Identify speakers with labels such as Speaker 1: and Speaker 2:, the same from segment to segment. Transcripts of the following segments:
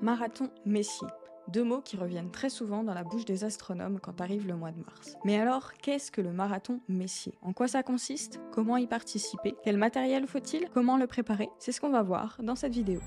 Speaker 1: Marathon Messier. Deux mots qui reviennent très souvent dans la bouche des astronomes quand arrive le mois de mars. Mais alors, qu'est-ce que le marathon Messier? En quoi ça consiste? Comment y participer? Quel matériel faut-il? Comment le préparer? C'est ce qu'on va voir dans cette vidéo.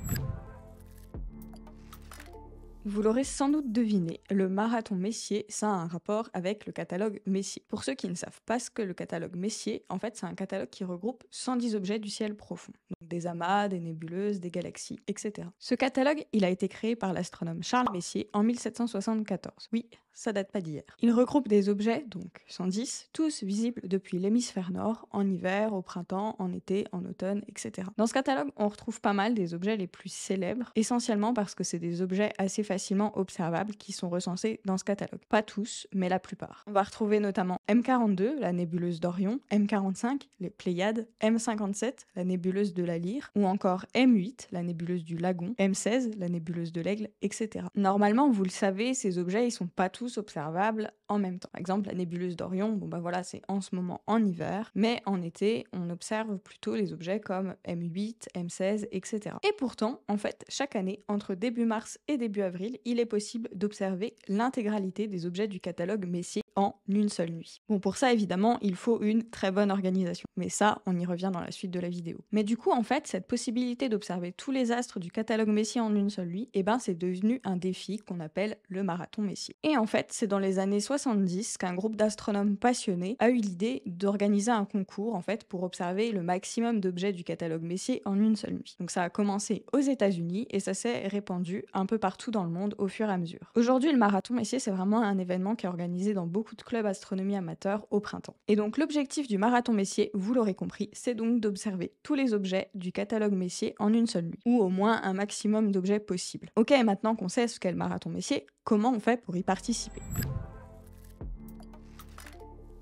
Speaker 1: Vous l'aurez sans doute deviné, le marathon Messier, ça a un rapport avec le catalogue Messier. Pour ceux qui ne savent pas ce que le catalogue Messier, en fait c'est un catalogue qui regroupe 110 objets du ciel profond. Donc des amas, des nébuleuses, des galaxies, etc. Ce catalogue, il a été créé par l'astronome Charles Messier en 1774. Oui, ça date pas d'hier. Il regroupe des objets, donc 110, tous visibles depuis l'hémisphère nord, en hiver, au printemps, en été, en automne, etc. Dans ce catalogue, on retrouve pas mal des objets les plus célèbres, essentiellement parce que c'est des objets assez facilement observables qui sont recensés dans ce catalogue. Pas tous, mais la plupart. On va retrouver notamment M42, la nébuleuse d'Orion, M45, les Pléiades, M57, la nébuleuse de la Lyre, ou encore M8, la nébuleuse du Lagon, M16, la nébuleuse de l'Aigle, etc. Normalement, vous le savez, ces objets, ils sont pas tous observables en même temps. Par exemple, la nébuleuse d'Orion, bon bah voilà, c'est en ce moment en hiver, mais en été, on observe plutôt les objets comme M8, M16, etc. Et pourtant, en fait, chaque année, entre début mars et début avril, il est possible d'observer l'intégralité des objets du catalogue Messier en une seule nuit. Bon, pour ça, évidemment, il faut une très bonne organisation. Mais ça, on y revient dans la suite de la vidéo. Mais du coup, en fait, cette possibilité d'observer tous les astres du catalogue Messier en une seule nuit, eh ben, c'est devenu un défi qu'on appelle le marathon Messier. Et en fait, c'est dans les années 70 qu'un groupe d'astronomes passionnés a eu l'idée d'organiser un concours, en fait, pour observer le maximum d'objets du catalogue Messier en une seule nuit. Donc ça a commencé aux États-Unis et ça s'est répandu un peu partout dans le monde au fur et à mesure. Aujourd'hui, le marathon Messier, c'est vraiment un événement qui est organisé dans beaucoup de clubs astronomie amateurs au printemps. Et donc l'objectif du marathon Messier, vous l'aurez compris, c'est donc d'observer tous les objets du catalogue Messier en une seule nuit, ou au moins un maximum d'objets possibles. Ok, maintenant qu'on sait ce qu'est le marathon Messier, comment on fait pour y participer?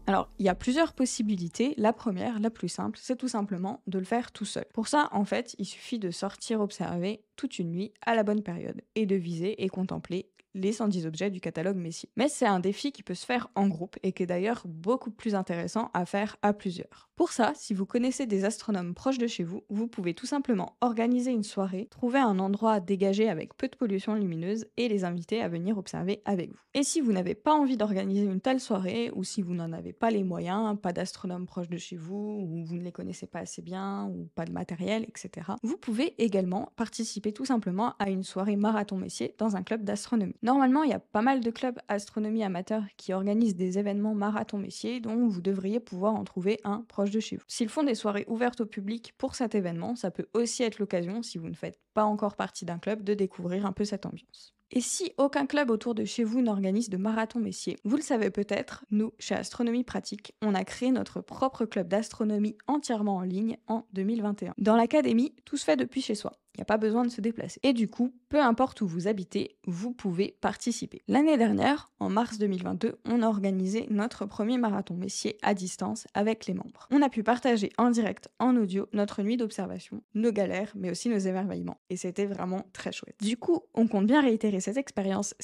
Speaker 1: Alors, il y a plusieurs possibilités. La première, la plus simple, c'est tout simplement de le faire tout seul. Pour ça, en fait, il suffit de sortir observer toute une nuit à la bonne période et de viser et contempler les 110 objets du catalogue Messier. Mais c'est un défi qui peut se faire en groupe et qui est d'ailleurs beaucoup plus intéressant à faire à plusieurs. Pour ça, si vous connaissez des astronomes proches de chez vous, vous pouvez tout simplement organiser une soirée, trouver un endroit dégagé avec peu de pollution lumineuse et les inviter à venir observer avec vous. Et si vous n'avez pas envie d'organiser une telle soirée ou si vous n'en avez pas les moyens, pas d'astronome proche de chez vous, ou vous ne les connaissez pas assez bien, ou pas de matériel, etc., vous pouvez également participer tout simplement à une soirée marathon Messier dans un club d'astronomie. Normalement, il y a pas mal de clubs astronomie amateurs qui organisent des événements marathon Messier, dont vous devriez pouvoir en trouver un proche de chez vous. S'ils font des soirées ouvertes au public pour cet événement, ça peut aussi être l'occasion, si vous ne faites pas encore partie d'un club, de découvrir un peu cette ambiance. Et si aucun club autour de chez vous n'organise de marathon Messier, vous le savez peut-être, nous, chez Astronomie Pratique, on a créé notre propre club d'astronomie entièrement en ligne en 2021. Dans l'académie, tout se fait depuis chez soi. Il n'y a pas besoin de se déplacer. Et du coup, peu importe où vous habitez, vous pouvez participer. L'année dernière, en mars 2022, on a organisé notre premier marathon Messier à distance avec les membres. On a pu partager en direct, en audio, notre nuit d'observation, nos galères, mais aussi nos émerveillements. Et c'était vraiment très chouette. Du coup, on compte bien réitérer cette expérience.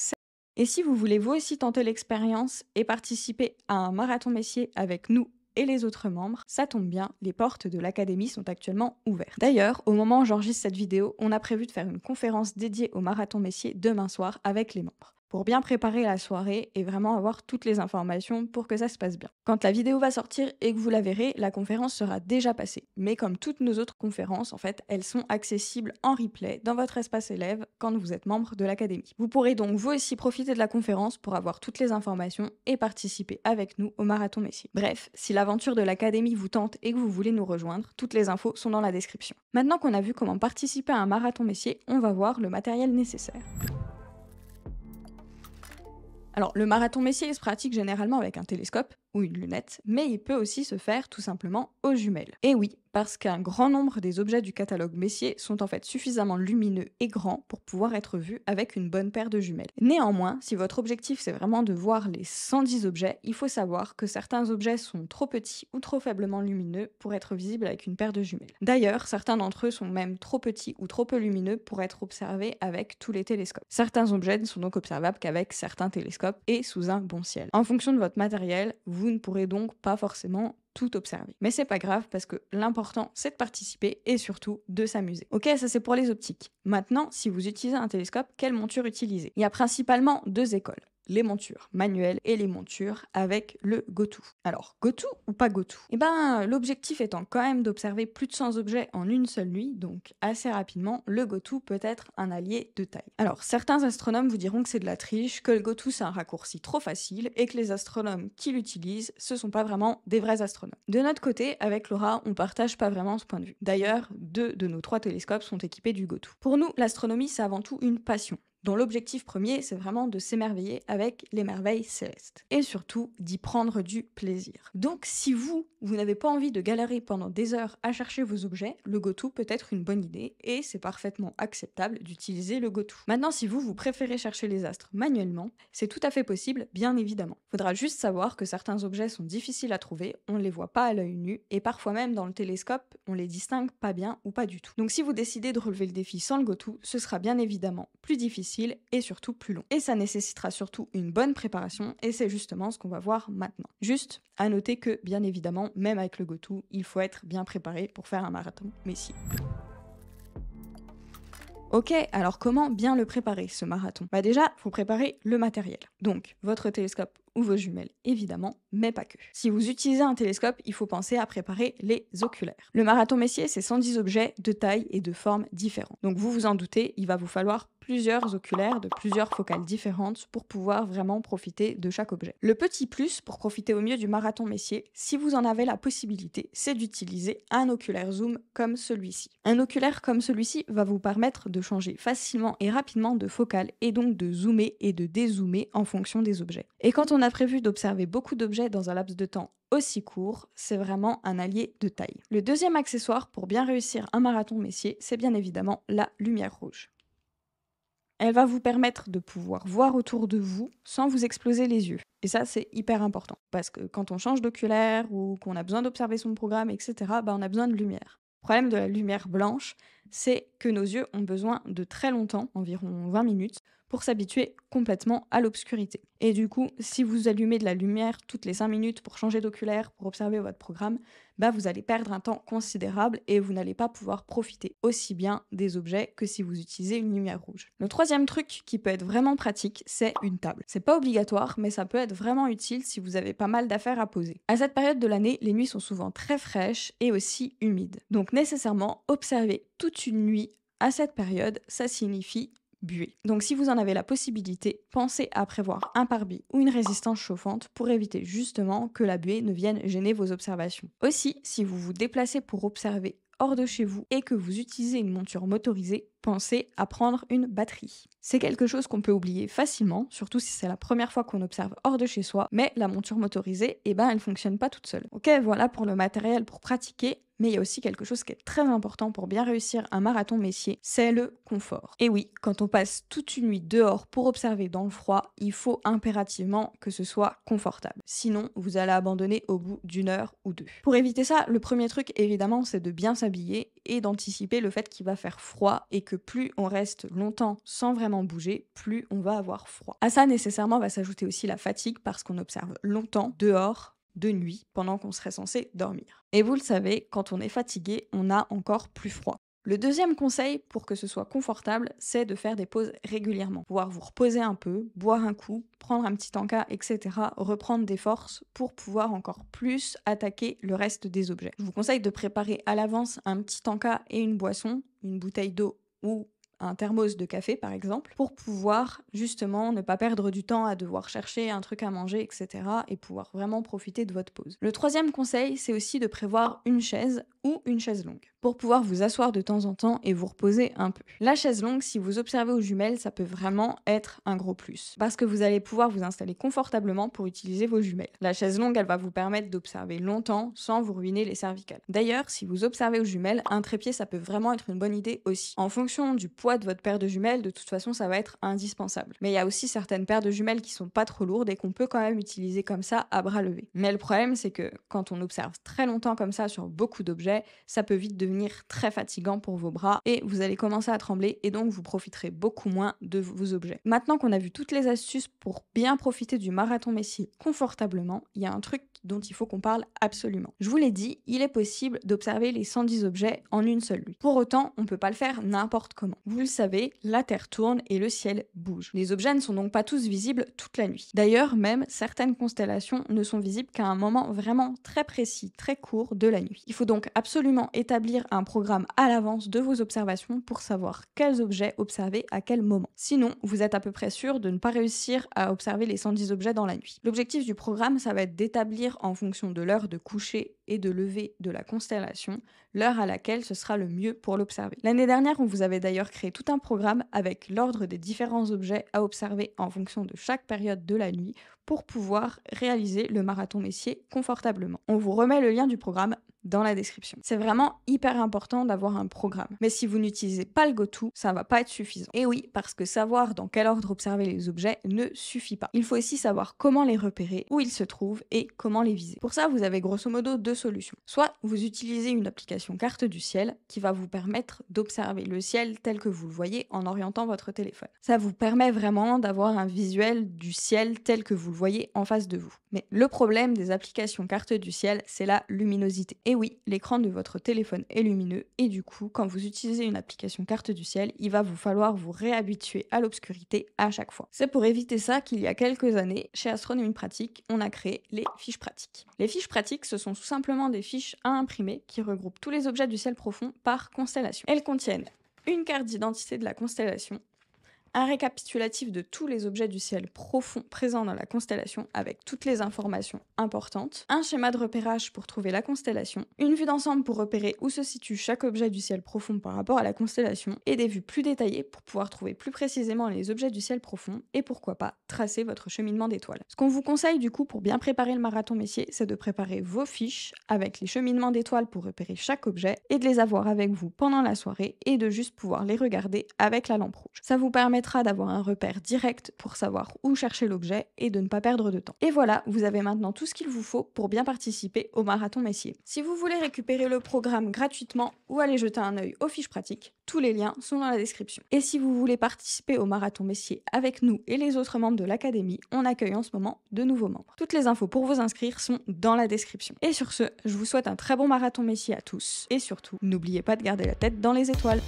Speaker 1: Et si vous voulez vous aussi tenter l'expérience et participer à un marathon Messier avec nous et les autres membres, ça tombe bien, les portes de l'académie sont actuellement ouvertes. D'ailleurs, au moment où j'enregistre cette vidéo, on a prévu de faire une conférence dédiée au marathon Messier demain soir avec les membres, pour bien préparer la soirée et vraiment avoir toutes les informations pour que ça se passe bien. Quand la vidéo va sortir et que vous la verrez, la conférence sera déjà passée. Mais comme toutes nos autres conférences, en fait, elles sont accessibles en replay dans votre espace élève quand vous êtes membre de l'académie. Vous pourrez donc vous aussi profiter de la conférence pour avoir toutes les informations et participer avec nous au marathon Messier. Bref, si l'aventure de l'académie vous tente et que vous voulez nous rejoindre, toutes les infos sont dans la description. Maintenant qu'on a vu comment participer à un marathon Messier, on va voir le matériel nécessaire. Alors, le marathon Messier se pratique généralement avec un télescope ou une lunette, mais il peut aussi se faire tout simplement aux jumelles. Et oui, parce qu'un grand nombre des objets du catalogue Messier sont en fait suffisamment lumineux et grands pour pouvoir être vus avec une bonne paire de jumelles. Néanmoins, si votre objectif c'est vraiment de voir les 110 objets, il faut savoir que certains objets sont trop petits ou trop faiblement lumineux pour être visibles avec une paire de jumelles. D'ailleurs, certains d'entre eux sont même trop petits ou trop peu lumineux pour être observés avec tous les télescopes. Certains objets ne sont donc observables qu'avec certains télescopes et sous un bon ciel. En fonction de votre matériel, vous ne pourrez donc pas forcément tout observer. Mais c'est pas grave parce que l'important c'est de participer et surtout de s'amuser. Ok, ça c'est pour les optiques. Maintenant, si vous utilisez un télescope, quelle monture utiliser? Il y a principalement deux écoles. Les montures manuelles et les montures avec le GoTo. Alors, GoTo ou pas GoTo? Eh ben, l'objectif étant quand même d'observer plus de 100 objets en une seule nuit, donc assez rapidement, le GoTo peut être un allié de taille. Alors, certains astronomes vous diront que c'est de la triche, que le GoTo c'est un raccourci trop facile et que les astronomes qui l'utilisent, ce sont pas vraiment des vrais astronomes. De notre côté, avec Laura, on partage pas vraiment ce point de vue. D'ailleurs, 2 de nos 3 télescopes sont équipés du GoTo. Pour nous, l'astronomie c'est avant tout une passion, dont l'objectif premier, c'est vraiment de s'émerveiller avec les merveilles célestes. Et surtout, d'y prendre du plaisir. Donc, si vous n'avez pas envie de galérer pendant des heures à chercher vos objets, le GoTo peut être une bonne idée, et c'est parfaitement acceptable d'utiliser le GoTo. Maintenant, si vous préférez chercher les astres manuellement, c'est tout à fait possible, bien évidemment. Faudra juste savoir que certains objets sont difficiles à trouver, on ne les voit pas à l'œil nu, et parfois même dans le télescope, on les distingue pas bien ou pas du tout. Donc si vous décidez de relever le défi sans le GoTo, ce sera bien évidemment plus difficile et surtout plus long. Et ça nécessitera surtout une bonne préparation et c'est justement ce qu'on va voir maintenant. Juste à noter que, bien évidemment, même avec le GoTo, il faut être bien préparé pour faire un marathon Messi. Ok, alors comment bien le préparer ce marathon? Bah déjà, faut préparer le matériel. Donc, votre télescope ou vos jumelles, évidemment, mais pas que. Si vous utilisez un télescope, il faut penser à préparer les oculaires. Le marathon Messier, c'est 110 objets de taille et de forme différentes. Donc vous vous en doutez, il va vous falloir plusieurs oculaires de plusieurs focales différentes pour pouvoir vraiment profiter de chaque objet. Le petit plus pour profiter au mieux du marathon Messier, si vous en avez la possibilité, c'est d'utiliser un oculaire zoom comme celui-ci. Un oculaire comme celui-ci va vous permettre de changer facilement et rapidement de focale et donc de zoomer et de dézoomer en fonction des objets. Et quand on a prévu d'observer beaucoup d'objets dans un laps de temps aussi court, c'est vraiment un allié de taille. Le deuxième accessoire pour bien réussir un marathon Messier, c'est bien évidemment la lumière rouge. Elle va vous permettre de pouvoir voir autour de vous sans vous exploser les yeux. Et ça, c'est hyper important. Parce que quand on change d'oculaire ou qu'on a besoin d'observer son programme, etc., bah, on a besoin de lumière. Le problème de la lumière blanche, c'est que nos yeux ont besoin de très longtemps, environ 20 minutes, pour s'habituer complètement à l'obscurité. Et du coup, si vous allumez de la lumière toutes les 5 minutes pour changer d'oculaire, pour observer votre programme, bah vous allez perdre un temps considérable et vous n'allez pas pouvoir profiter aussi bien des objets que si vous utilisez une lumière rouge. Le troisième truc qui peut être vraiment pratique, c'est une table. C'est pas obligatoire, mais ça peut être vraiment utile si vous avez pas mal d'affaires à poser. À cette période de l'année, les nuits sont souvent très fraîches et aussi humides. Donc nécessairement, observer toute une nuit à cette période, ça signifie buée. Donc si vous en avez la possibilité, pensez à prévoir un pare-brise ou une résistance chauffante pour éviter justement que la buée ne vienne gêner vos observations. Aussi, si vous vous déplacez pour observer hors de chez vous et que vous utilisez une monture motorisée, pensez à prendre une batterie. C'est quelque chose qu'on peut oublier facilement, surtout si c'est la première fois qu'on observe hors de chez soi, mais la monture motorisée, elle fonctionne pas toute seule. Ok, voilà pour le matériel pour pratiquer, mais il y a aussi quelque chose qui est très important pour bien réussir un marathon Messier, c'est le confort. Et oui, quand on passe toute une nuit dehors pour observer dans le froid, il faut impérativement que ce soit confortable. Sinon, vous allez abandonner au bout d'une heure ou deux. Pour éviter ça, le premier truc, évidemment, c'est de bien s'habiller et d'anticiper le fait qu'il va faire froid et que plus on reste longtemps sans vraiment bouger, plus on va avoir froid. À ça, nécessairement, va s'ajouter aussi la fatigue parce qu'on observe longtemps dehors de nuit pendant qu'on serait censé dormir. Et vous le savez, quand on est fatigué, on a encore plus froid. Le deuxième conseil pour que ce soit confortable, c'est de faire des pauses régulièrement. Pouvoir vous reposer un peu, boire un coup, prendre un petit encas, etc. Reprendre des forces pour pouvoir encore plus attaquer le reste des objets. Je vous conseille de préparer à l'avance un petit encas et une boisson, une bouteille d'eau ou un thermos de café par exemple, pour pouvoir justement ne pas perdre du temps à devoir chercher un truc à manger, etc. et pouvoir vraiment profiter de votre pause. Le troisième conseil, c'est aussi de prévoir une chaise ou une chaise longue pour pouvoir vous asseoir de temps en temps et vous reposer un peu. La chaise longue, si vous observez aux jumelles, ça peut vraiment être un gros plus parce que vous allez pouvoir vous installer confortablement pour utiliser vos jumelles. La chaise longue, elle va vous permettre d'observer longtemps sans vous ruiner les cervicales. D'ailleurs, si vous observez aux jumelles, un trépied, ça peut vraiment être une bonne idée aussi. En fonction du poids de votre paire de jumelles, de toute façon, ça va être indispensable. Mais il y a aussi certaines paires de jumelles qui sont pas trop lourdes et qu'on peut quand même utiliser comme ça à bras levés. Mais le problème, c'est que quand on observe très longtemps comme ça sur beaucoup d'objets, objets, ça peut vite devenir très fatigant pour vos bras et vous allez commencer à trembler et donc vous profiterez beaucoup moins de vos objets. Maintenant qu'on a vu toutes les astuces pour bien profiter du marathon Messier confortablement, il y a un truc dont il faut qu'on parle absolument. Je vous l'ai dit, il est possible d'observer les 110 objets en une seule nuit. Pour autant, on ne peut pas le faire n'importe comment. Vous le savez, la Terre tourne et le ciel bouge. Les objets ne sont donc pas tous visibles toute la nuit. D'ailleurs, même certaines constellations ne sont visibles qu'à un moment vraiment très précis, très court de la nuit. Il faut donc absolument établir un programme à l'avance de vos observations pour savoir quels objets observer à quel moment. Sinon, vous êtes à peu près sûr de ne pas réussir à observer les 110 objets dans la nuit. L'objectif du programme, ça va être d'établir en fonction de l'heure de coucher et de lever de la constellation, l'heure à laquelle ce sera le mieux pour l'observer. L'année dernière, on vous avait d'ailleurs créé tout un programme avec l'ordre des différents objets à observer en fonction de chaque période de la nuit pour pouvoir réaliser le marathon Messier confortablement. On vous remet le lien du programme dans la description. C'est vraiment hyper important d'avoir un programme. Mais si vous n'utilisez pas le GoTo, ça va pas être suffisant. Et oui, parce que savoir dans quel ordre observer les objets ne suffit pas. Il faut aussi savoir comment les repérer, où ils se trouvent et comment les viser. Pour ça, vous avez grosso modo deux solutions. Soit vous utilisez une application carte du ciel qui va vous permettre d'observer le ciel tel que vous le voyez en orientant votre téléphone. Ça vous permet vraiment d'avoir un visuel du ciel tel que vous le voyez en face de vous. Mais le problème des applications carte du ciel, c'est la luminosité. Et oui, l'écran de votre téléphone est lumineux et du coup, quand vous utilisez une application carte du ciel, il va vous falloir vous réhabituer à l'obscurité à chaque fois. C'est pour éviter ça qu'il y a quelques années, chez Astronomie Pratique, on a créé les fiches pratiques. Les fiches pratiques, ce sont tout simplement des fiches à imprimer qui regroupent tous les objets du ciel profond par constellation. Elles contiennent une carte d'identité de la constellation, un récapitulatif de tous les objets du ciel profond présents dans la constellation avec toutes les informations importantes, un schéma de repérage pour trouver la constellation, une vue d'ensemble pour repérer où se situe chaque objet du ciel profond par rapport à la constellation et des vues plus détaillées pour pouvoir trouver plus précisément les objets du ciel profond et pourquoi pas tracer votre cheminement d'étoiles. Ce qu'on vous conseille du coup pour bien préparer le marathon Messier, c'est de préparer vos fiches avec les cheminements d'étoiles pour repérer chaque objet et de les avoir avec vous pendant la soirée et de juste pouvoir les regarder avec la lampe rouge. Ça vous permettra d'avoir un repère direct pour savoir où chercher l'objet et de ne pas perdre de temps. Et voilà, vous avez maintenant tout ce qu'il vous faut pour bien participer au marathon Messier. Si vous voulez récupérer le programme gratuitement ou aller jeter un œil aux fiches pratiques, tous les liens sont dans la description. Et si vous voulez participer au marathon Messier avec nous et les autres membres de l'académie, on accueille en ce moment de nouveaux membres. Toutes les infos pour vous inscrire sont dans la description. Et sur ce, je vous souhaite un très bon marathon Messier à tous et surtout, n'oubliez pas de garder la tête dans les étoiles.